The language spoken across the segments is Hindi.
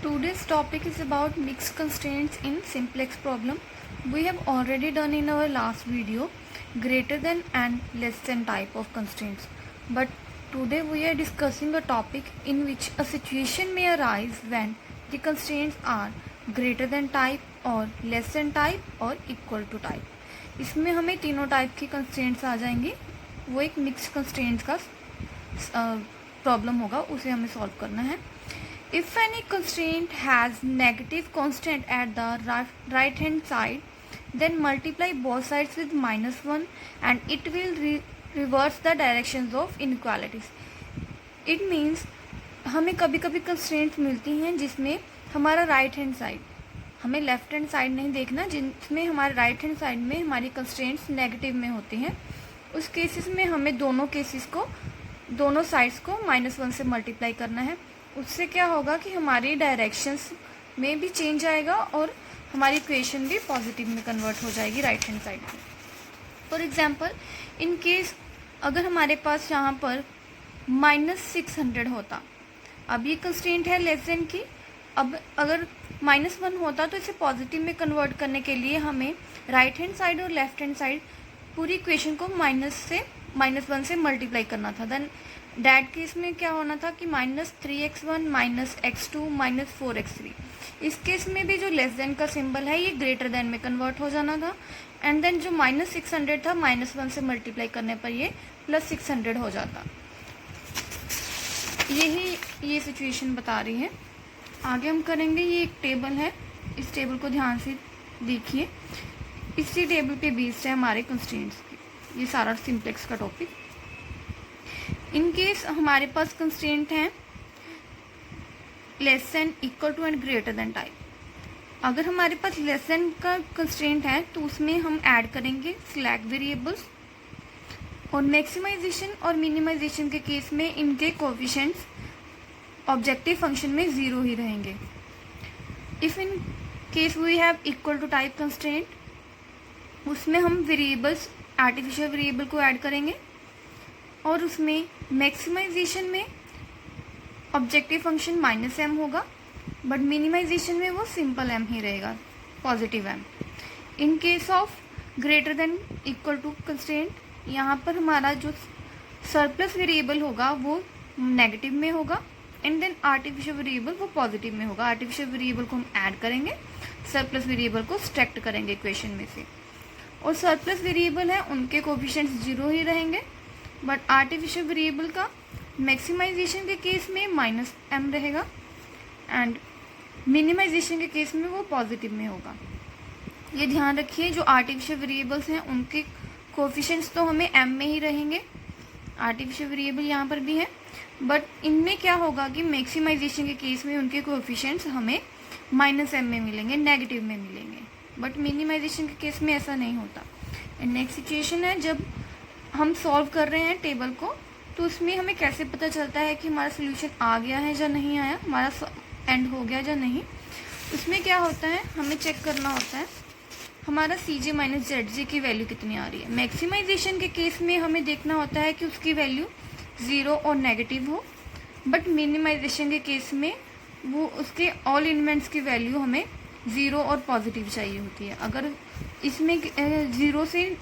Today's topic is about mixed constraints in simplex problem. We have already done in our last video greater than and less than type of constraints. But today we are discussing a topic in which a situation may arise when the constraints are greater than type or less than type or equal to type. इसमें हमें तीनों टाइप की कंस्ट्रेंट्स आ जाएंगी. वो एक मिक्स कंस्ट्रेंट्स का प्रॉब्लम होगा, उसे हमें सॉल्व करना है. If any constraint has negative constant at the right hand side, then multiply both sides with -1 and it will reverse the directions of inequalities. It means हमें कभी कभी constraints मिलती हैं जिसमें हमारा राइट हैंड साइड, हमें लेफ्ट हैंड साइड नहीं देखना, जिसमें हमारे राइट हैंड साइड में हमारी कंस्ट्रेंट्स नेगेटिव में होती हैं. उस केसेस में हमें दोनों साइड्स को -1 से मल्टीप्लाई करना है. उससे क्या होगा कि हमारी डायरेक्शंस में भी चेंज आएगा और हमारी इक्वेशन भी पॉजिटिव में कन्वर्ट हो जाएगी राइट हैंड साइड में. फॉर एग्जांपल, इन केस अगर हमारे पास यहाँ पर -600 होता, अब ये कंस्ट्रेंट है लेस देन की. अब अगर -1 होता तो इसे पॉजिटिव में कन्वर्ट करने के लिए हमें राइट हैंड साइड और लेफ्ट हैंड साइड पूरी इक्वेशन को -1 से मल्टीप्लाई करना था. देन डैट केस में क्या होना था कि -3x1 -x2 -4x3. इस केस में भी जो लेस देन का सिंबल है ये ग्रेटर देन में कन्वर्ट हो जाना था. एंड देन जो -600 था -1 से मल्टीप्लाई करने पर ये +600 हो जाता. ये सिचुएशन बता रही है. आगे हम करेंगे, ये एक टेबल है, इस टेबल को ध्यान से देखिए. इसी टेबल पे बेस्ड है हमारे कंस्ट्रेंट्स की ये सारा सिंप्लेक्स का टॉपिक. इन केस हमारे पास कंस्ट्रेंट हैं less than, equal to and greater than type. अगर हमारे पास लेस देन का कंस्ट्रेंट है तो उसमें हम ऐड करेंगे स्लैक वेरिएबल्स, और मैक्सिमाइजेशन और मिनिमाइजेशन के केस में इनके कोएफिशिएंट्स ऑब्जेक्टिव फंक्शन में 0 ही रहेंगे. If in case we have equal to type constraint, उसमें हम वेरिएबल्स आर्टिफिशियल वेरिएबल को ऐड करेंगे और उसमें मैक्सिमाइजेशन में ऑब्जेक्टिव फंक्शन -m होगा, बट मिनिमाइजेशन में वो सिंपल m ही रहेगा, positive m. In case of greater than equal to constraint, यहाँ पर हमारा जो सरप्लस वेरिएबल होगा वो नेगेटिव में होगा एंड देन आर्टिफिशियल वेरिएबल वो पॉजिटिव में होगा. आर्टिफिशियल वेरिएबल को हम ऐड करेंगे, सरप्लस वेरिएबल को सब्ट्रैक्ट करेंगे इक्वेशन में से. और सरप्लस वेरिएबल है उनके कोएफिशिएंट्स 0 ही रहेंगे, बट आर्टिफिशियल वेरिएबल का मैक्सिमाइजेशन के केस में -m रहेगा एंड मिनिमाइजेशन के केस में वो पॉजिटिव में होगा. ये ध्यान रखिए, जो आर्टिफिशियल वेरिएबल्स हैं उनके कोएफिशिएंट्स तो हमें m में ही रहेंगे. आर्टिफिशियल वेरिएबल यहाँ पर भी है, बट इनमें क्या होगा कि मैक्सिमाइजेशन के केस में उनके कोएफिशिएंट्स हमें -m में मिलेंगे, नेगेटिव में मिलेंगे, बट मिनिमाइजेशन के केस में ऐसा नहीं होता. एंड नेक्स्ट सिचुएशन है, जब हम सॉल्व कर रहे हैं टेबल को, तो उसमें हमें कैसे पता चलता है कि हमारा सोल्यूशन आ गया है या नहीं आया, हमारा एंड हो गया या नहीं. उसमें क्या होता है, हमें चेक करना होता है हमारा Cj - Zj की वैल्यू कितनी आ रही है. मैक्सिमाइजेशन के केस में हमें देखना होता है कि उसकी वैल्यू 0 और नेगेटिव हो, बट मिनिमाइजेशन के केस में वो उसके ऑल एलिमेंट्स की वैल्यू हमें 0 और पॉजिटिव चाहिए होती है. अगर इसमें 0 से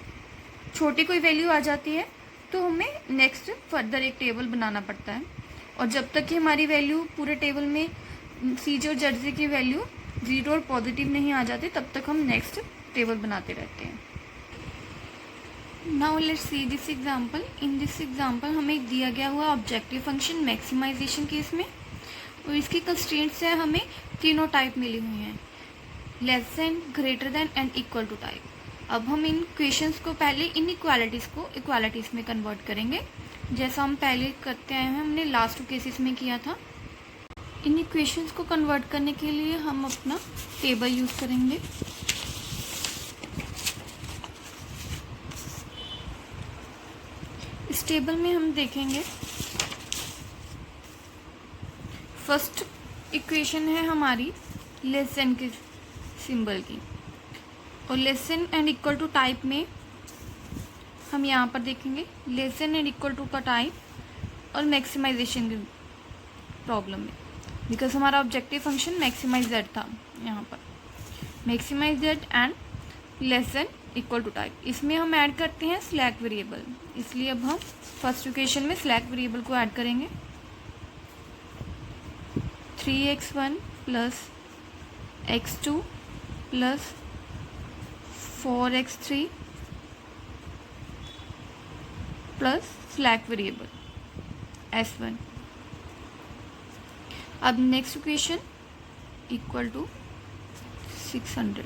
छोटी कोई वैल्यू आ जाती है तो हमें नेक्स्ट फर्दर एक टेबल बनाना पड़ता है, और जब तक कि हमारी वैल्यू पूरे टेबल में Cj और Zj की वैल्यू 0 और पॉजिटिव नहीं आ जाती तब तक हम नेक्स्ट टेबल बनाते रहते हैं. Now let's see this example. In this example हमें दिया गया हुआ ऑब्जेक्टिव फंक्शन मैक्सिमाइजेशन केस में, और इसकी कंस्ट्रेंट्स है हमें तीनों टाइप मिली हुई हैं, less than, greater than and equal to type. अब हम इन इक्वेशंस को पहले इनइक्वालिटीज़ को इक्वालिटीज़ में कन्वर्ट करेंगे, जैसा हम पहले करते आए हैं, हमने लास्ट 2 केसेस में किया था. इन इक्वेशंस को कन्वर्ट करने के लिए हम अपना टेबल यूज़ करेंगे. इस टेबल में हम देखेंगे फर्स्ट इक्वेशन है हमारी लेस देन के सिंबल की, और less than and equal to type में हम यहाँ पर देखेंगे less than and equal to का टाइप और मैक्सिमाइजेशन की प्रॉब्लम में. बिकॉज हमारा ऑब्जेक्टिव फंक्शन मैक्सिमाइज जेड था यहाँ पर, maximize Z and less than equal to type. इसमें हम ऐड करते हैं स्लैक वेरिएबल, इसलिए अब हम फर्स्ट इक्वेशन में स्लैक वेरिएबल को ऐड करेंगे। 3x1 plus x2 plus 4x3 plus slack variable s1। अब नेक्स्ट इक्वेशन इक्वल टू 600।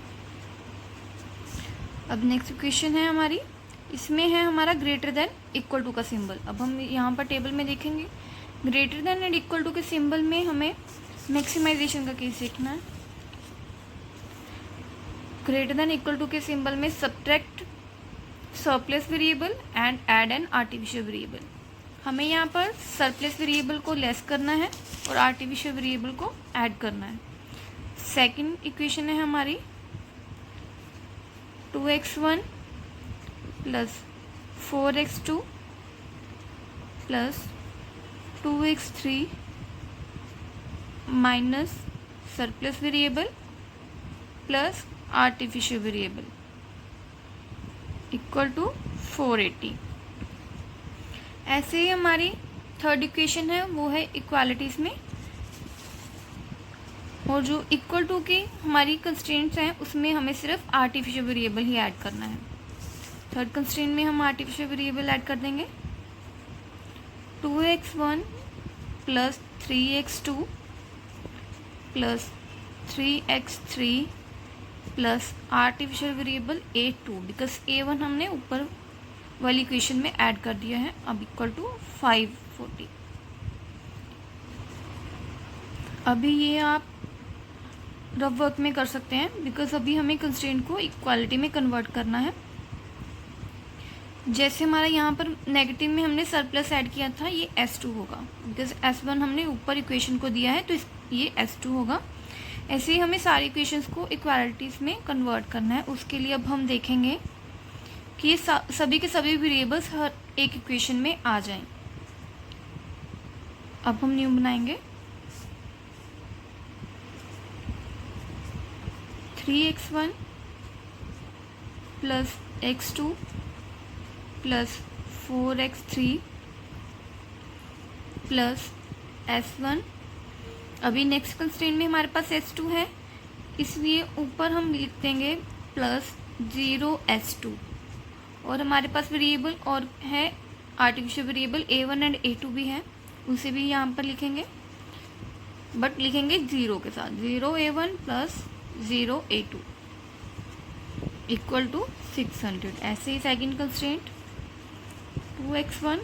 अब नेक्स्ट इक्वेशन है हमारी, इसमें है हमारा ग्रेटर देन इक्वल टू का सिंबल। अब हम यहाँ पर टेबल में देखेंगे greater than and equal to के सिंबल में हमें मैक्सिमाइजेशन का केस देखना है। ग्रेटर देन इक्वल टू के सिंबल में subtract surplus variable and add an artificial variable. हमें यहाँ पर सरप्लस वेरिएबल को लेस करना है और आर्टिफिशियल वेरिएबल को ऐड करना है। सेकंड इक्वेशन है हमारी 2x1 plus 4x2 plus 2x3 minus surplus variable plus artificial variable equal to 480। ऐसे ही हमारी थर्ड इक्वेशन है वो है इक्वालिटीज़ में, और जो इक्वल टू की हमारी कंस्ट्रेंट्स हैं उसमें हमें सिर्फ आर्टिफिशियल वेरिएबल ही ऐड करना है। थर्ड कंस्ट्रेंट में हम आर्टिफिशियल वेरिएबल ऐड कर देंगे 2x1 plus 3x2 plus 3x3 plus artificial variable a2, because a1 हमने ऊपर वाली इक्वेशन में ऐड कर दिया है। अब इक्वल टू 540। अभी ये आप रफ वर्क में कर सकते हैं बिकॉज अभी हमें कंस्ट्रेंट को इक्वालिटी में कन्वर्ट करना है। जैसे हमारा यहाँ पर नेगेटिव में हमने सरप्लस ऐड किया था, ये s2 होगा बिकॉज s1 हमने ऊपर इक्वेशन को दिया है तो ये s2 होगा। ऐसे ही हमें सारी इक्वेशंस को इक्वालिटीज़ में कन्वर्ट करना है। उसके लिए अब हम देखेंगे कि ये सभी के सभी वेरिएबल्स हर एक इक्वेशन में आ जाएं। अब हम न्यू बनाएंगे 3x1 plus x2 plus 4x3 plus s1। अभी नेक्स्ट कंस्ट्रेंट में हमारे पास s2 है, इसलिए ऊपर हम लिख देंगे प्लस 0s2, और हमारे पास वेरिएबल और है artificial variable a1 and a2 भी है, उसे भी यहाँ पर लिखेंगे बट लिखेंगे 0 के साथ, 0a1 plus 0a2 equal to 600। ऐसे ही second constraint 2x1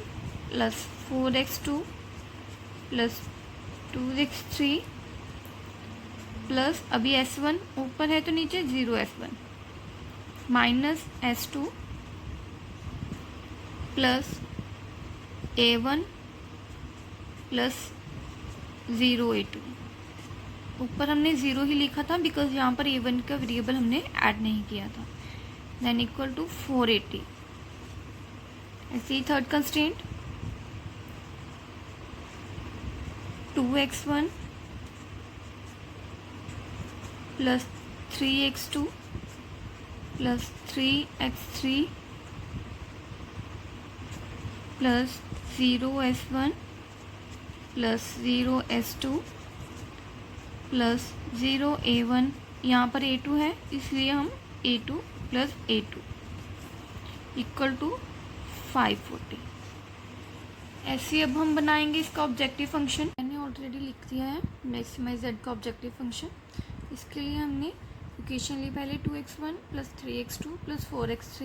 plus 4x2 plus 2x3 plus अभी s1 ऊपर है तो नीचे 0s1 minus s2 plus a1 plus 0a2। ऊपर हमने 0 ही लिखा था बिकॉज यहाँ पर a1 का वेरिएबल हमने ऐड नहीं किया था। Then equal to 480। ऐसे ही third constraint 2x1 plus 3x2 plus 3x3 plus 0s1 plus 0s2 plus 0a1, यहाँ पर a2 है इसलिए हम a2 plus a2 equal to 540। ऐसे अब हम बनाएंगे इसका ऑब्जेक्टिव फंक्शन। मैंने ऑलरेडी लिख दिया है मैक्सिमाइज जेड का ऑब्जेक्टिव फंक्शन। इसके लिए हमने इक्वेशन ली पहले 2x1 plus 3x2 plus 4x3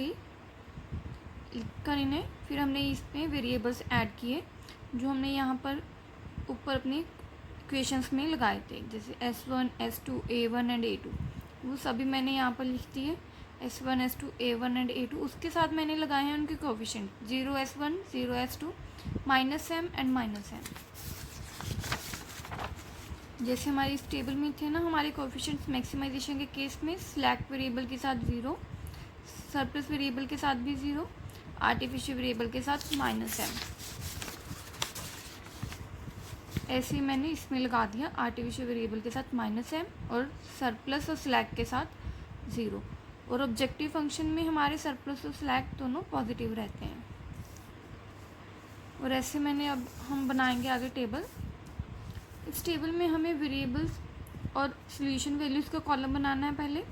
लिखकर इन्हें, फिर हमने इसमें वेरिएबल्स ऐड किए जो हमने यहाँ पर ऊपर अपनी इक्वेशंस में लगाए थे, जैसे s1, s2, a1 and a2, वो सभी मैंने यहाँ पर लिख दिए s1, s2, a1 and a2। उसके साथ मैंने लगाए हैं उनके coefficient 0s1, 0s2, -m and -m। जैसे हमारी इस टेबल में थे ना हमारे कोएफिशिएंट्स मैक्सिमाइजेशन के केस में स्लैक वेरिएबल के साथ 0, सरप्लस वेरिएबल के साथ भी 0, आर्टिफिशियल वेरिएबल के साथ -m। ऐसे ही मैंने इसमें लगा दिया आर्टिफिशियल वेरिएबल के साथ -m और सरप्लस और स्लैक के साथ 0। और ऑब्जेक्टिव फंक्शन में हमारे सरप्लस और स्लैक दोनों पॉजिटिव रहते हैं। और ऐसे मैंने अब हम बनाएंगे आगे टेबल। इस टेबल में हमें वेरिएबल्स और सॉल्यूशन वैल्यूज़ का कॉलम बनाना है पहले।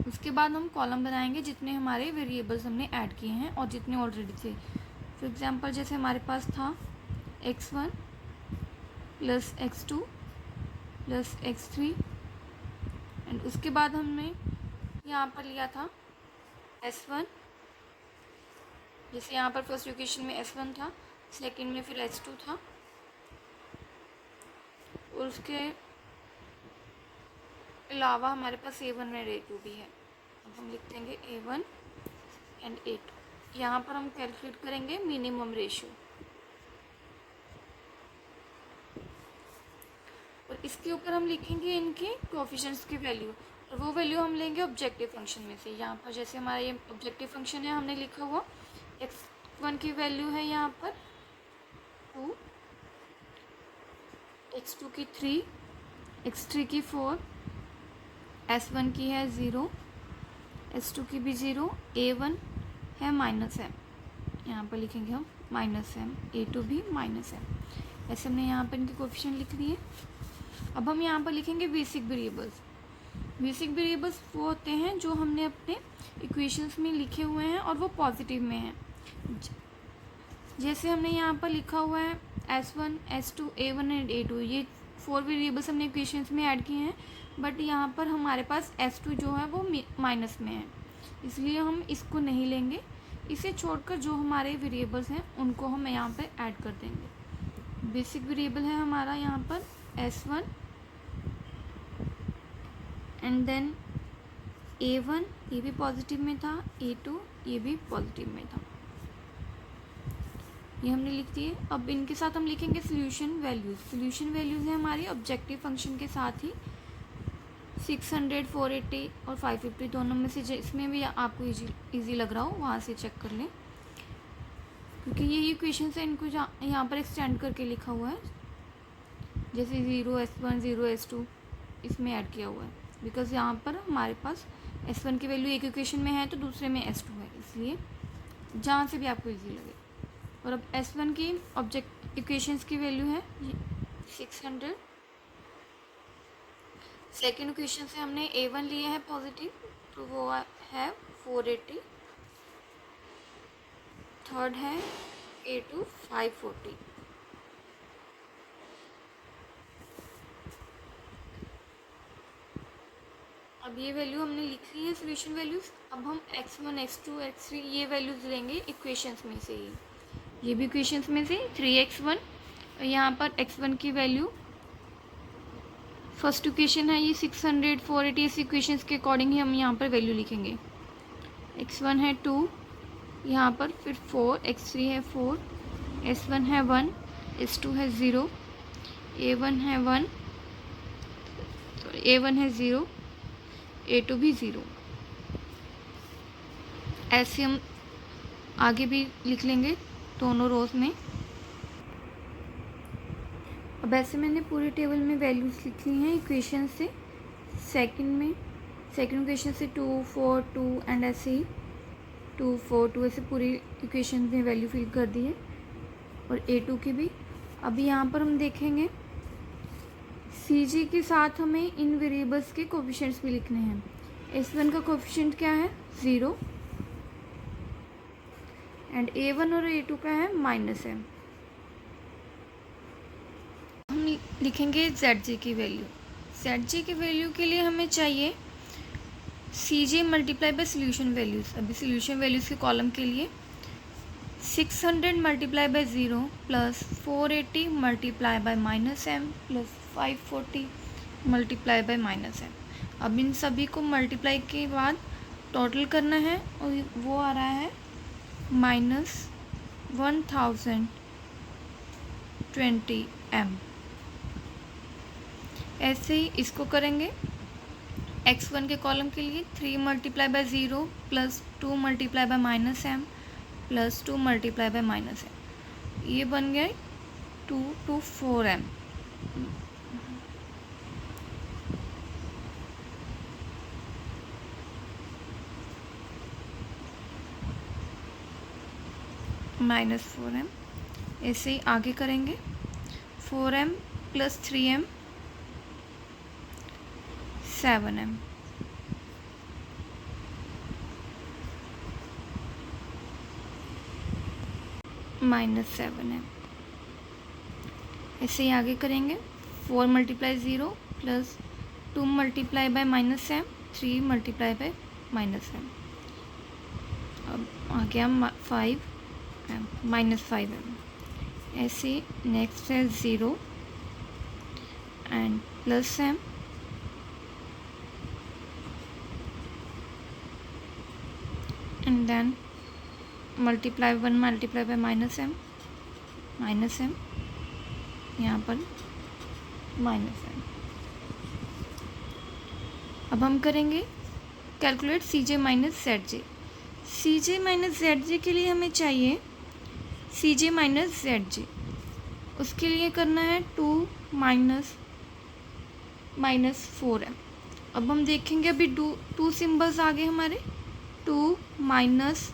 उसके बाद हम कॉलम बनाएंगे जितने हमारे वेरिएबल्स हमने ऐड किए हैं और जितने ऑलरेडी थे। फॉर एग्जांपल जैसे हमारे पास था x1 plus x2 plus x3 and उसके बाद हमने यहाँ पर लिया था s1। जैसे यहाँ पर फर्स्ट इक्वेशन में s1 था, सेकंड में फिर s2 था और उसके अलावा हमारे पास a1 और a2 भी है। अब हम लिख देंगे a1 एंड a2। यहाँ पर हम कैलकुलेट करेंगे मिनिमम रेशियो और इसके ऊपर हम लिखेंगे इनके कोएफिशिएंट्स की वैल्यू, और वो वैल्यू हम लेंगे ऑब्जेक्टिव फंक्शन में से। यहाँ पर जैसे हमारा ये ऑब्जेक्टिव फंक्शन है, हमने लिखा हुआ x1 की वैल्यू है यहाँ पर 2, x2 की 3, x3 की 4, s1 की है 0, s2 की भी 0, a1 है -m, यहाँ पर लिखेंगे हम -m, a2 भी -m। ऐसे हमने यहाँ पर इनके कोएफिशिएंट लिख दिए। अब हम यहाँ पर लिखेंगे बेसिक वेरिएबल्स। बेसिक वेरिएबल्स वो होते हैं जो हमने अपने इक्वेशंस में लिखे हुए हैं और वो पॉजिटिव में हैं। जैसे हमने यहाँ पर लिखा हुआ है s1, s2, a1 and a2, ये 4 वेरिएबल्स हमने इक्वेशंस में ऐड किए हैं, बट यहाँ पर हमारे पास s2 जो है वो माइनस में है, इसलिए हम इसको नहीं लेंगे। इसे छोड़कर जो हमारे वेरिएबल्स हैं उनको हम यहाँ पर ऐड कर देंगे। बेसिक वेरिएबल है हमारा यहाँ पर s1 एंड देन a1, ये भी पॉजिटिव में था, a2 ये भी पॉजिटिव में था, ये हमने लिख दिए। अब इनके साथ हम लिखेंगे सॉल्यूशन वैल्यूज़। सॉल्यूशन वैल्यूज़ है हमारी ऑब्जेक्टिव फंक्शन के साथ ही 600, 480 और 550 दोनों में से इसमें भी आपको इजी लग रहा हो वहाँ से चेक कर लें, क्योंकि ये इक्वेशन है, इनको यहाँ पर एक्सटेंड करके लिखा हुआ है। जैसे 0 s1 0 s2 इसमें ऐड किया हुआ है, बिकॉज यहाँ पर हमारे पास s1 की वैल्यू एक इक्वेशन में है तो दूसरे में s2 है, इसलिए जहाँ से भी आपको इजी लगे। और अब s1 की ऑब्जेक्ट इक्वेशंस की वैल्यू है 600। सेकेंड इक्वेशन से हमने a1 लिया है पॉजिटिव, तो वो है 480। थर्ड है a2 540। अब ये वैल्यू हमने लिख ली है सॉल्यूशन वैल्यूज़। अब हम x1, x2, x3 ये वैल्यूज़ लेंगे इक्वेशंस में से ही, ये भी इक्वेशंस में से 3x1। यहाँ पर x1 की वैल्यू फर्स्ट इक्वेशन है ये 600, 480, इस इक्वेशंस के अकॉर्डिंग ही हम यहाँ पर वैल्यू लिखेंगे। x1 है 2, यहाँ पर फिर 4, x3 है 4, s1 है 1, s2 है 0, a1 है 1, a1 है 0, a2 भी 0। ऐसे हम आगे भी लिख लेंगे दोनों रोज में। अब ऐसे मैंने पूरे टेबल में वैल्यूज़ लिखी हैं इक्वेशन से। सेकंड इक्वेशन से 2, 4, 2 एंड ऐसे ही 2, 4, 2 ऐसे पूरी इक्वेशन में वैल्यू फिल कर दी है, और a2 की भी। अभी यहाँ पर हम देखेंगे CG के साथ हमें इन वेरिएबल्स के कोएफिशिएंट्स भी लिखने हैं। s1 का कोएफिशिएंट क्या है 0 एंड a1 और a2 का है -m। हम लिखेंगे ZG की वैल्यू। ZG की वैल्यू के लिए हमें चाहिए CJ multiply by solution values. अभी सॉल्यूशन वैल्यूज़ के कॉलम के लिए 600 multiply by 0 plus 480 multiply by -m plus 540 multiply by -m। अब इन सभी को मल्टीप्लाई के बाद टोटल करना है और वो आ रहा है -1020m। ऐसे ही इसको करेंगे x1 के कॉलम के लिए 3 multiply by 0 plus 2 multiply by -m plus 2 multiply by -m। ये बन गए 2 to 4m -4m। ऐसे ही आगे करेंगे 4m + 3m 7m -7m। ऐसे ही आगे करेंगे 4 × 0 + 2 × -m 3 × -m। अब आ गया 5m -5m। ऐसे नेक्स्ट है 0 and +m and then ×1 × -m यहाँ पर -m। अब हम करेंगे calculate Cj - Zj। Cj - Zj के लिए हमें चाहिए Cj - Zj। उसके लिए करना है 2 - -4m। अब हम देखेंगे अभी 2 सिम्बल्स आ गए हमारे 2 माइनस,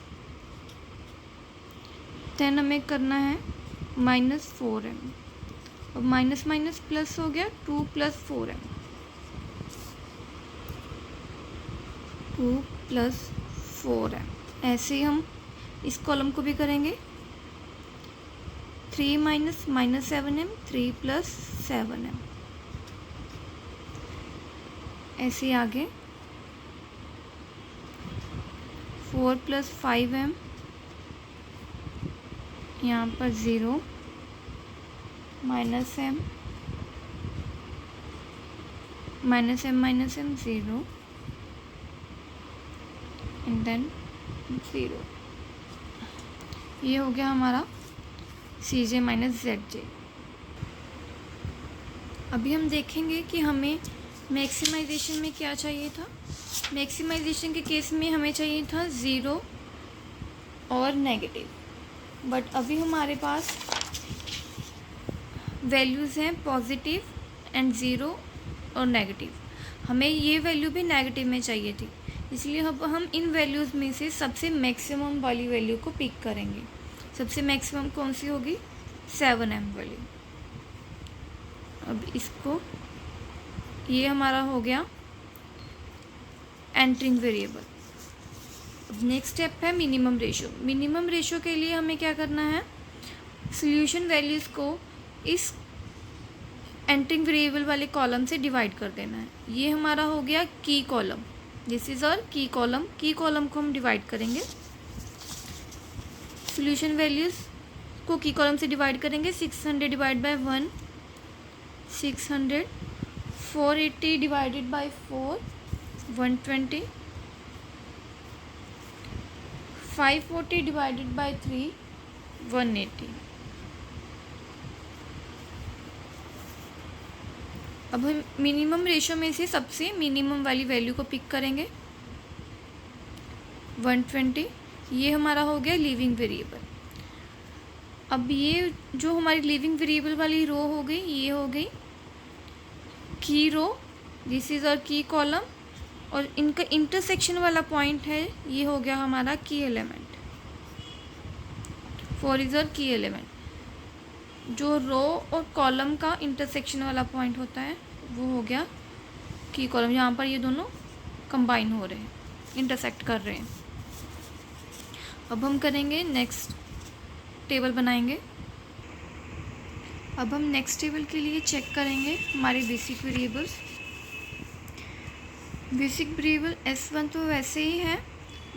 देन हमें करना है -4m। अब माइनस माइनस प्लस हो गया 2 + 4m 2 + 4m। ऐसे ही हम इस कॉलम को भी करेंगे 3 - -7m 3 + 7m। ऐसे ही आगे 4 + 5m यहाँ पर 0 -m -m 0 एंड देन 0। ये हो गया हमारा Cj - Zj। अभी हम देखेंगे कि हमें मैक्सिमाइजेशन में क्या चाहिए था। मैक्सिमाइजेशन के केस में हमें चाहिए था 0 और नेगेटिव, बट अभी हमारे पास वैल्यूज़ हैं पॉजिटिव एंड 0 और नेगेटिव। हमें ये वैल्यू भी नेगेटिव में चाहिए थी, इसलिए अब हम इन वैल्यूज़ में से सबसे मैक्सिमम वाली वैल्यू को पिक करेंगे। सबसे मैक्सिमम कौन सी होगी 7m वाली। अब इसको, ये हमारा हो गया एंटरिंग वेरिएबल। अब नेक्स्ट स्टेप है मिनिमम रेशो। मिनिमम रेशो के लिए हमें क्या करना है, सॉल्यूशन वैल्यूज़ को इस एंटरिंग वेरिएबल वाले कॉलम से डिवाइड कर देना है। ये हमारा हो गया की column, this is our key column. की कॉलम को हम डिवाइड करेंगे, सॉल्यूशन वैल्यूज़ को की कॉलम से डिवाइड करेंगे। 600 / 1 600, 480 / 4 120, 540 / 3 180। अब हम मिनिमम रेशो में से सबसे मिनिमम वाली वैल्यू को पिक करेंगे 120। ये हमारा हो गया लिविंग वेरिएबल। अब ये जो हमारी लिविंग वेरिएबल वाली रो हो गई, ये हो गई key row, this is our key column, और इनका इंटरसेक्शन वाला पॉइंट है, ये हो गया हमारा की एलिमेंट। 4 इज़ आवर की एलिमेंट। जो रो और कॉलम का इंटरसेक्शन वाला पॉइंट होता है वो हो गया की कॉलम। यहाँ पर ये दोनों कंबाइन हो रहे हैं, इंटरसेक्ट कर रहे हैं। अब हम करेंगे नेक्स्ट टेबल बनाएंगे। अब हम नेक्स्ट टेबल के लिए चेक करेंगे हमारे basic variables. Basic variable S1 तो वैसे ही है,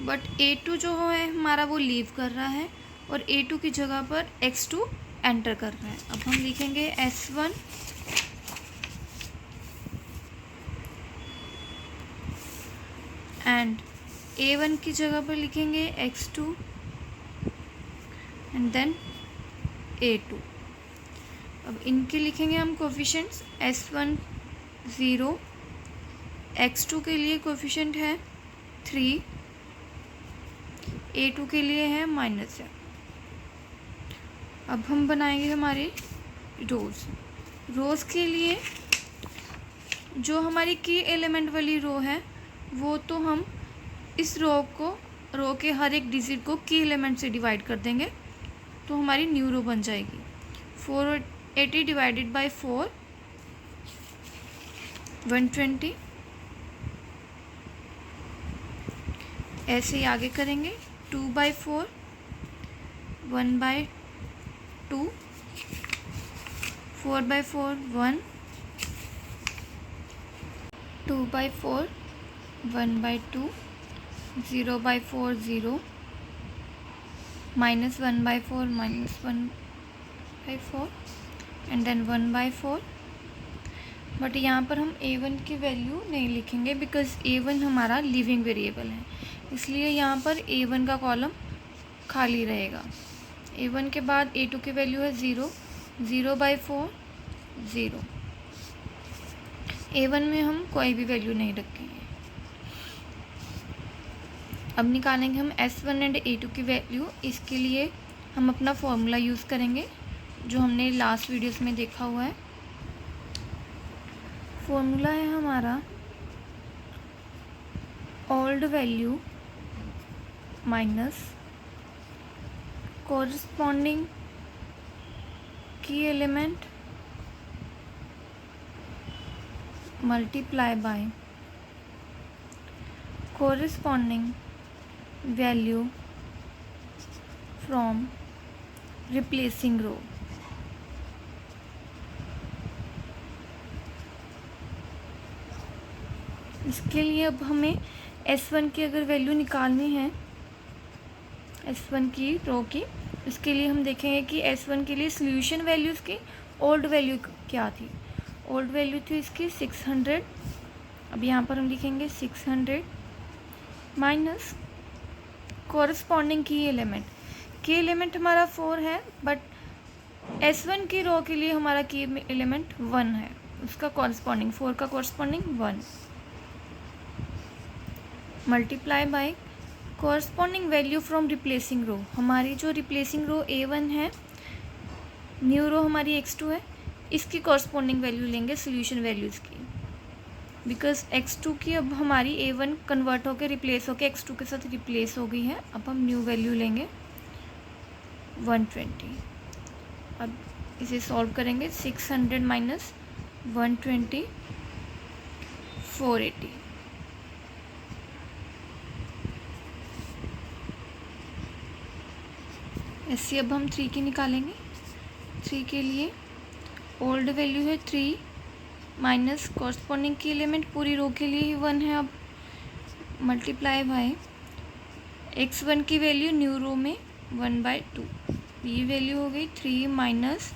बट A2 जो है हमारा वो लीव कर रहा है और A2 की जगह पर X2 एंटर कर रहा है। अब हम लिखेंगे S1 एंड A1 की जगह पर लिखेंगे X2 एंड देन A2। अब इनके लिखेंगे हम कोफिशिएंट्स। S1 0, X2 के लिए कोफिशिएंट है 3, A2 के लिए है -7। अब हम बनाएंगे हमारे रोज़ के लिए जो हमारी की एलिमेंट वाली रो है वो तो हम इस रो के हर एक डिजिट को की एलिमेंट से डिवाइड कर देंगे तो हमारी न्यू रो बन जाएगी। 480 डिवाइडेड बाय 4 120। ऐसे ही आगे करेंगे 2/4 1/2 4/4 1 2/4 1/2 0/4 0 -1/4 -1/4 एंड देन 1/4। बट यहाँ पर हम a1 की वैल्यू नहीं लिखेंगे बिकॉज a1 हमारा लिविंग वेरिएबल है, इसलिए यहाँ पर a1 का कॉलम खाली रहेगा। a1 के बाद a2 की वैल्यू है 0 0/4 0। a1 में हम कोई भी वैल्यू नहीं रखेंगे। अब निकालेंगे हम s1 एंड a2 की वैल्यू। इसके लिए हम अपना फॉर्मूला यूज़ करेंगे जो हमने लास्ट वीडियोस में देखा हुआ है। फॉर्मूला है हमारा ओल्ड वैल्यू माइनस कोरस्पॉन्डिंग की element multiply by corresponding value from replacing row। इसके लिए अब हमें S1 की अगर वैल्यू निकालनी है, S1 की रो की, इसके लिए हम देखेंगे कि S1 के लिए सॉल्यूशन वैल्यूज़ की ओल्ड वैल्यू क्या थी। ओल्ड वैल्यू थी इसकी 600। अब यहाँ पर हम लिखेंगे 600 माइनस कॉरस्पॉन्डिंग की एलिमेंट हमारा 4 है, बट S1 की रो के लिए हमारा की एलिमेंट 1 है, उसका कॉरस्पॉन्डिंग 4 का corresponding 1 multiply by corresponding value from replacing row. हमारी जो रिप्लेसिंग रो A1 है, न्यू रो हमारी x2 है, इसकी कॉरस्पॉन्डिंग वैल्यू लेंगे सॉल्यूशन वैल्यूज़ की, बिकॉज x2 की अब हमारी A1 कन्वर्ट होकर रिप्लेस होकर x2 के साथ रिप्लेस हो गई है। अब हम न्यू वैल्यू लेंगे 120। अब इसे सॉल्व करेंगे 600 माइनस 120 480। ऐसे अब हम 3 की निकालेंगे। 3 के लिए ओल्ड वैल्यू है 3 माइनस कॉरस्पॉन्डिंग की एलिमेंट पूरी रो के लिए ही 1 है। अब मल्टीप्लाई बाय x1 की वैल्यू न्यू रो में 1/2। ये वैल्यू हो गई 3 माइनस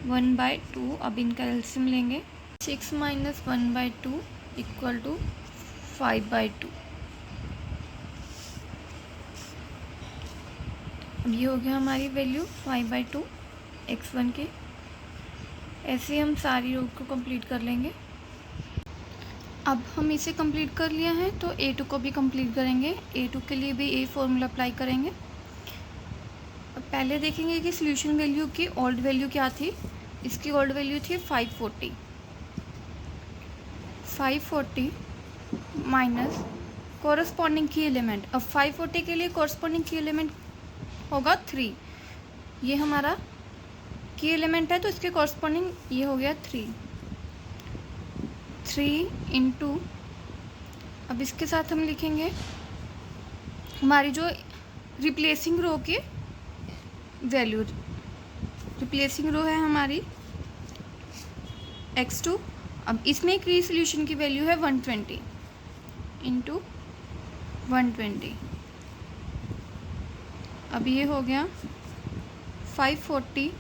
1/2। अब इनका एलसीएम लेंगे 6 माइनस 1/2 इक्वल टू 5/2। अब ये हो गया हमारी वैल्यू 5/2 x1 के। ऐसे हम सारी रो को कंप्लीट कर लेंगे। अब हम इसे कंप्लीट कर लिया है तो A2 को भी कंप्लीट करेंगे। A2 के लिए भी यही फॉर्मूला अप्लाई करेंगे। अब पहले देखेंगे कि सॉल्यूशन वैल्यू की ओल्ड वैल्यू क्या थी। इसकी ओल्ड वैल्यू थी 540 माइनस कॉरस्पॉन्डिंग की एलिमेंट। अब 540 के लिए कॉरस्पॉन्डिंग की एलिमेंट होगा 3। ये हमारा की एलिमेंट है तो इसके कॉरस्पॉन्डिंग ये हो गया 3 इंटू। अब इसके साथ हम लिखेंगे हमारी जो रिप्लेसिंग रो की वैल्यू। रिप्लेसिंग रो है हमारी x2। अब इसमें की सॉल्यूशन की वैल्यू है 120 इंटू 120। अब ये हो गया 540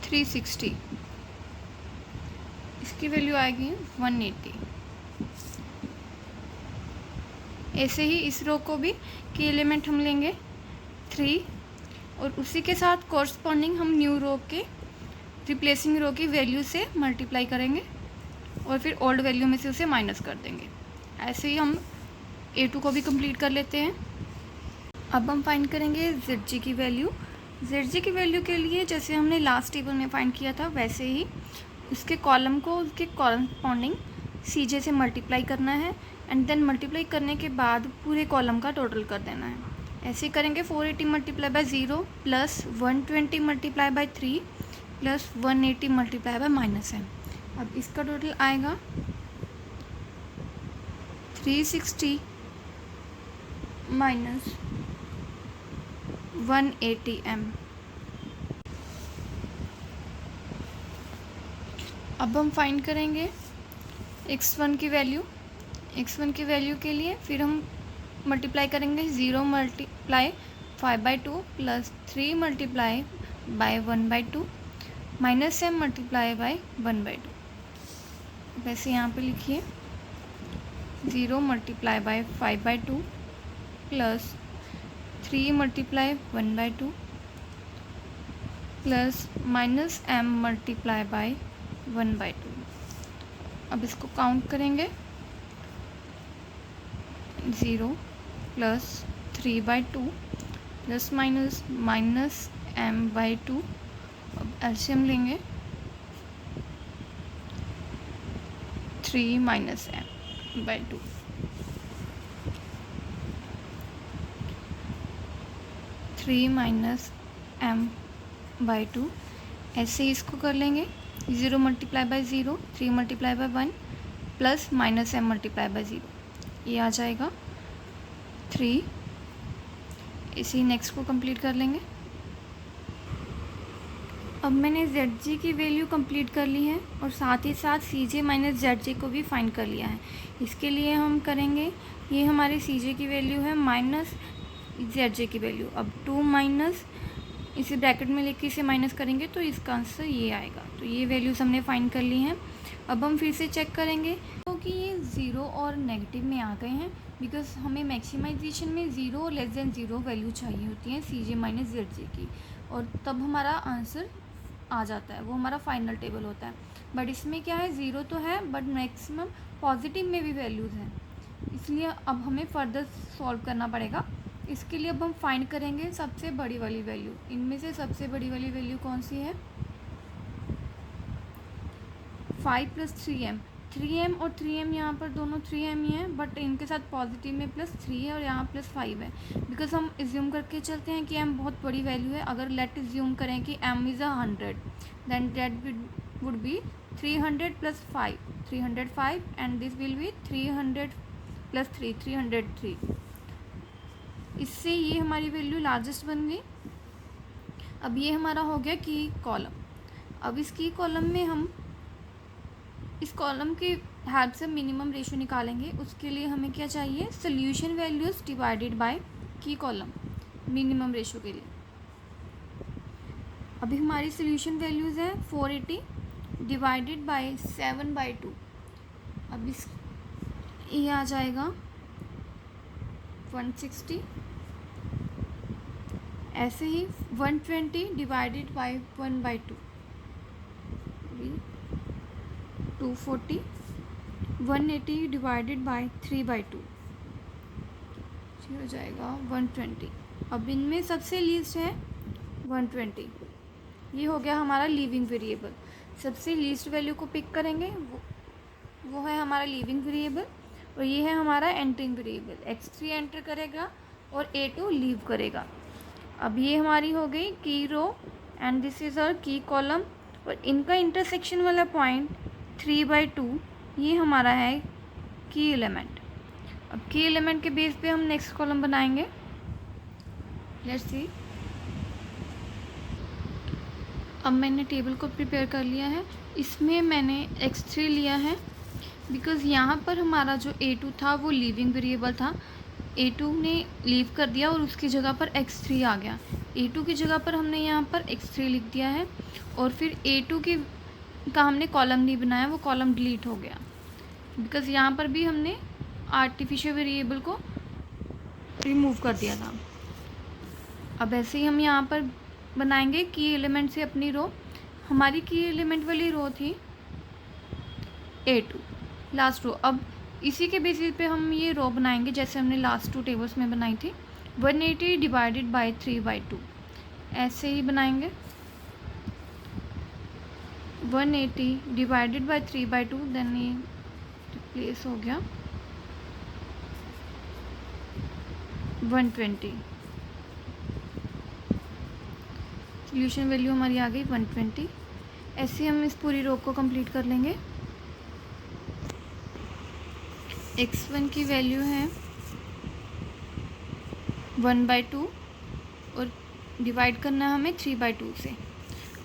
360। इसकी वैल्यू आएगी 180। ऐसे ही इस रो को भी की एलिमेंट हम लेंगे 3 और उसी के साथ कॉरस्पॉन्डिंग हम न्यू रो के रिप्लेसिंग रो की वैल्यू से मल्टीप्लाई करेंगे और फिर ओल्ड वैल्यू में से उसे माइनस कर देंगे। ऐसे ही हम A2 को भी कंप्लीट कर लेते हैं। अब हम फाइंड करेंगे ZG की वैल्यू। जेड की वैल्यू के लिए जैसे हमने लास्ट टेबल में फाइंड किया था वैसे ही उसके कॉलम को उसके कॉरस्पॉन्डिंग सीजे से मल्टीप्लाई करना है एंड देन मल्टीप्लाई करने के बाद पूरे कॉलम का टोटल कर देना है। ऐसे करेंगे 480 multiply by 0 plus 120 multiply by 3 plus 180 multiply by -m। अब इसका टोटल आएगा 360 माइनस 180m। अब हम फाइंड करेंगे x1 की वैल्यू। x1 की वैल्यू के लिए फिर हम मल्टीप्लाई करेंगे 0 multiply 5/2 plus 3 multiply by 1/2 minus m multiply by 1/2। वैसे यहाँ पे लिखिए 0 multiply by 5/2 plus 3 multiply 1/2 plus minus m multiply by 1/2। अब इसको काउंट करेंगे 0 प्लस 3/2 प्लस माइनस m/2। अब एलसीएम लेंगे 3 माइनस m/2। -m/2 ऐसे ही इसको कर लेंगे 0 multiply by 0 3 multiply by 1 plus minus m multiply by 0। ये आ जाएगा 3। इसी नेक्स्ट को कंप्लीट कर लेंगे। अब मैंने ZG की वैल्यू कंप्लीट कर ली है और साथ ही साथ CJ माइनस ZJ को भी फाइंड कर लिया है। इसके लिए हम करेंगे, ये हमारे CJ की वैल्यू है माइनस ZJ की वैल्यू। अब 2 माइनस इसे ब्रैकेट में लेके इसे माइनस करेंगे तो इसका आंसर ये आएगा। तो ये वैल्यूज़ हमने फाइंड कर ली हैं। अब हम फिर से चेक करेंगे क्योंकि ये ज़ीरो और नेगेटिव में आ गए हैं, बिकॉज हमें मैक्सिमाइजेशन में ज़ीरो और लेस देन ज़ीरो वैल्यू चाहिए होती है CJ माइनस ZJ की, और तब हमारा आंसर आ जाता है, वो हमारा फाइनल टेबल होता है। बट इसमें क्या है, ज़ीरो तो है बट मैक्सिमम पॉजिटिव में भी वैल्यूज़ हैं, इसलिए अब हमें फर्दर सॉल्व करना पड़ेगा। इसके लिए अब हम फाइंड करेंगे सबसे बड़ी वाली वैल्यू। इनमें से सबसे बड़ी वाली वैल्यू कौन सी है, 5 + 3m। 3m और 3m यहाँ पर दोनों 3m ही है, बट इनके साथ पॉजिटिव में +3 है और यहाँ +5 है, बिकॉज हम इज्यूम करके चलते हैं कि m बहुत बड़ी वैल्यू है। अगर लेट इज्यूम करें कि m is 100, then that would be 300 + 5 305 and this will be 300 + 3 303। इससे ये हमारी वैल्यू लार्जेस्ट बन गई। अब ये हमारा हो गया की कॉलम। अब इस की कॉलम में हम इस कॉलम के हेल्प से मिनिमम रेशो निकालेंगे। उसके लिए हमें क्या चाहिए, सोल्यूशन वैल्यूज़ डिवाइडेड बाय की कॉलम मिनिमम रेशो के लिए। अभी हमारी सोल्यूशन वैल्यूज़ है 480 डिवाइडेड बाय 7/2। अब इस ये आ जाएगा 160। ऐसे ही 120 डिवाइडेड बाय 1/2 240। 180 डिवाइडेड बाय 3/2 हो जाएगा 120। अब इनमें सबसे लीस्ट है 120। ये हो गया हमारा लीविंग वेरिएबल। सबसे लीस्ट वैल्यू को पिक करेंगे, वो है हमारा लीविंग वेरिएबल, और ये है हमारा एंटरिंग वेरिएबल। x3 एंटर करेगा और a2 लीव करेगा। अब ये हमारी हो गई key row and this is our key column, और इनका इंटरसेक्शन वाला पॉइंट 3/2 ये हमारा है की एलिमेंट। अब की एलिमेंट के बेस पे हम नेक्स्ट कॉलम बनाएंगे। Let's see. अब मैंने टेबल को प्रिपेयर कर लिया है। इसमें मैंने x3 लिया है बिकॉज़ यहाँ पर हमारा जो a2 था वो लीविंग वेरिएबल था। a2 ने लीव कर दिया और उसकी जगह पर x3 आ गया। a2 की जगह पर हमने यहाँ पर x3 लिख दिया है, और फिर a2 का हमने कॉलम नहीं बनाया, वो कॉलम डिलीट हो गया बिकॉज़ यहाँ पर भी हमने आर्टिफिशियल वेरिएबल को रिमूव कर दिया था। अब ऐसे ही हम यहाँ पर बनाएंगे की एलिमेंट से अपनी रो। हमारी की एलिमेंट वाली रो थी a2 लास्ट रो। अब इसी के बेसिस पे हम ये रो बनाएंगे जैसे हमने लास्ट 2 टेबल्स में बनाई थी। 180 डिवाइडेड बाय 3/2। ऐसे ही बनाएंगे। 180 डिवाइडेड बाय 3/2, देन ये रिप्लेस हो गया 120। सोल्यूशन वैल्यू हमारी आ गई 120। ऐसे हम इस पूरी रो को कंप्लीट कर लेंगे। x1 की वैल्यू है 1/2 और डिवाइड करना है हमें 3/2 से।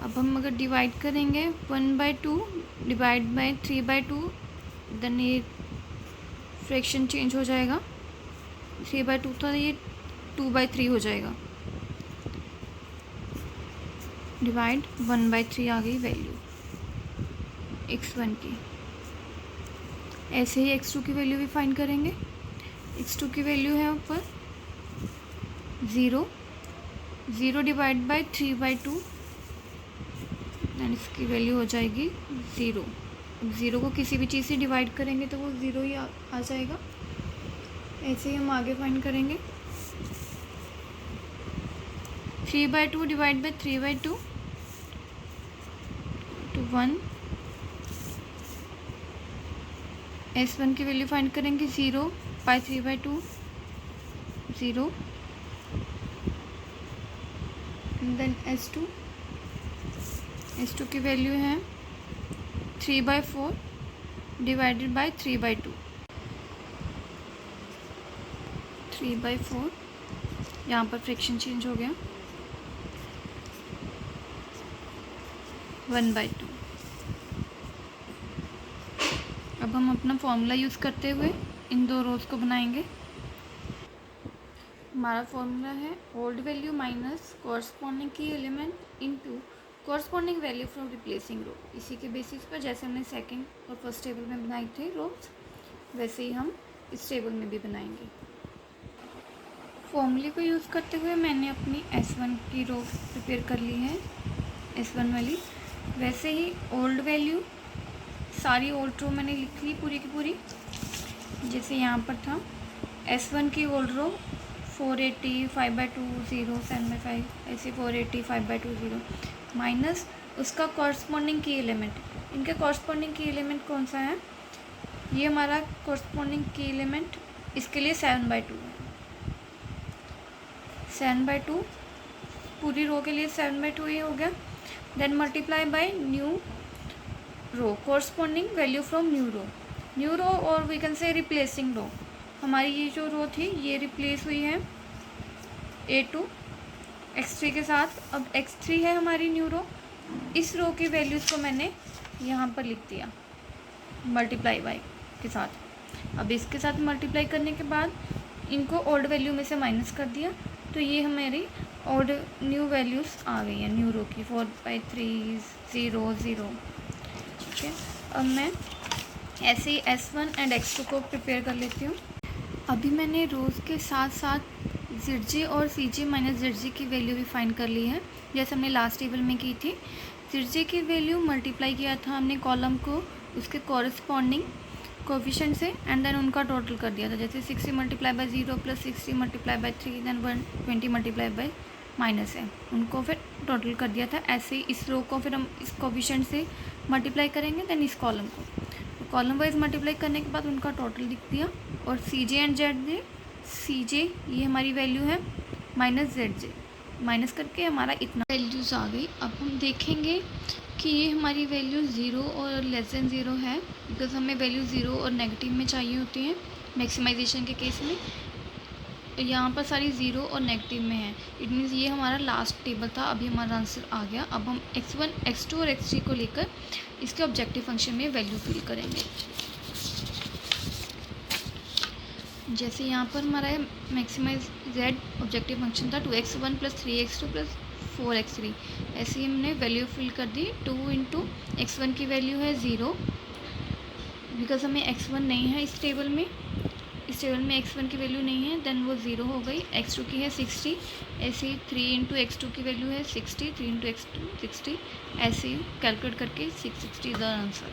अब हम अगर डिवाइड करेंगे 1/2 डिवाइड बाय 3/2, देन ये फ्रैक्शन चेंज हो जाएगा। 3/2 था, ये 2/3 हो जाएगा। डिवाइड 1/3 आ गई वैल्यू x1 की। ऐसे ही x2 की वैल्यू भी फाइंड करेंगे। x2 की वैल्यू है ऊपर 0 डिवाइड बाय 3/2, एंड इसकी वैल्यू हो जाएगी 0। अब 0 को किसी भी चीज़ से डिवाइड करेंगे तो वो 0 ही आ जाएगा। ऐसे ही हम आगे फाइंड करेंगे। 3/2 डिवाइड बाय 3/2 तो 1। S1 की वैल्यू फाइंड करेंगे 0 बाय 3/2 0, देन S2 की वैल्यू है 3/4 डिवाइडेड बाय 3/2 3/4। यहाँ पर फ्रैक्शन चेंज हो गया 1/2। अब हम अपना फॉर्मूला यूज़ करते हुए इन दो रोज़ को बनाएंगे। हमारा फॉर्मूला है ओल्ड वैल्यू माइनस कॉरस्पॉन्डिंग की element into corresponding value from replacing row. इसी के बेसिस पर जैसे हमने सेकंड और फर्स्ट टेबल में बनाई थी रोज, वैसे ही हम इस टेबल में भी बनाएंगे। फॉर्मूले को यूज़ करते हुए मैंने अपनी S1 की रो प्रिपेयर कर ली है, S1 वाली। वैसे ही ओल्ड वैल्यू, सारी ओल्ड रो मैंने लिख ली पूरी की पूरी। जैसे यहाँ पर था S1 की ओल्ड रो 480 5/2 0 7/5, ऐसे 480 5/2 0 माइनस उसका कॉरस्पॉन्डिंग की एलिमेंट। इनका कॉरस्पॉन्डिंग की एलिमेंट कौन सा है? ये हमारा कॉरस्पॉन्डिंग की एलिमेंट इसके लिए 7/2 है। 7/2 पूरी रो के लिए 7/2 ये हो गया। Then multiply by new row, corresponding value from new row और we can say replacing row. हमारी ये जो रो थी ये रिप्लेस हुई है A2 x3 के साथ। अब x3 है हमारी न्यू रो। इस रो की वैल्यूज़ को मैंने यहाँ पर लिख दिया मल्टीप्लाई बाय के साथ। अब इसके साथ मल्टीप्लाई करने के बाद इनको ओल्ड वैल्यू में से माइनस कर दिया, तो ये हमारी ओल्ड न्यू वैल्यूज़ आ गई हैं न्यू रो की 4/3 0 0। ठीक है, अब मैं ऐसे ही S1 एंड x2 को प्रिपेयर कर लेती हूँ। अभी मैंने रोज़ के साथ साथ ZJ और CJ माइनस ZJ की वैल्यू भी फाइंड कर ली है, जैसे हमने लास्ट टेबल में की थी। ZJ की वैल्यू मल्टीप्लाई किया था हमने कॉलम को उसके कॉरस्पॉन्डिंग कोफिशिएंट से, एंड देन उनका टोटल कर दिया था। जैसे 60 multiply by 0 plus 60 multiply by 3 then 120 multiply by minus है, उनको फिर टोटल कर दिया था। ऐसे ही इस रो को फिर हम इस कोफिशिएंट से मल्टीप्लाई करेंगे, देन इस कॉलम को कॉलम वाइज मल्टीप्लाई करने के बाद उनका टोटल लिख दिया। और CJ एंड ZJ, CJ ये हमारी वैल्यू है माइनस ZJ, माइनस करके हमारा इतना वैल्यूज़ आ गई। अब हम देखेंगे कि ये हमारी वैल्यू 0 और लेस देन 0 है, बिकॉज हमें वैल्यू 0 और नेगेटिव में चाहिए होती है मैक्सिमाइजेशन के केस में। यहाँ पर सारी 0 और नेगेटिव में है, इट मीन्स ये हमारा लास्ट टेबल था। अभी हमारा आंसर आ गया। अब हम x1 x2 और x3 को लेकर इसके ऑब्जेक्टिव फंक्शन में वैल्यू फिल करेंगे। जैसे यहाँ पर हमारा है मैक्सिमाइज z ऑब्जेक्टिव फंक्शन था 2x1 plus 3x2 plus 4x3। ऐसे ही हमने वैल्यू फिल कर दी। 2 इंटू x1 की वैल्यू है 0, बिकॉज हमें x1 नहीं है इस टेबल में x1 की वैल्यू नहीं है, देन वो 0 हो गई। x2 की है 60, ऐसे ही 3 इंटू x2 की वैल्यू है 60, 3 इंटू x2 60, ऐसे ही कैलकुलेट करके 660 इज आवर आंसर।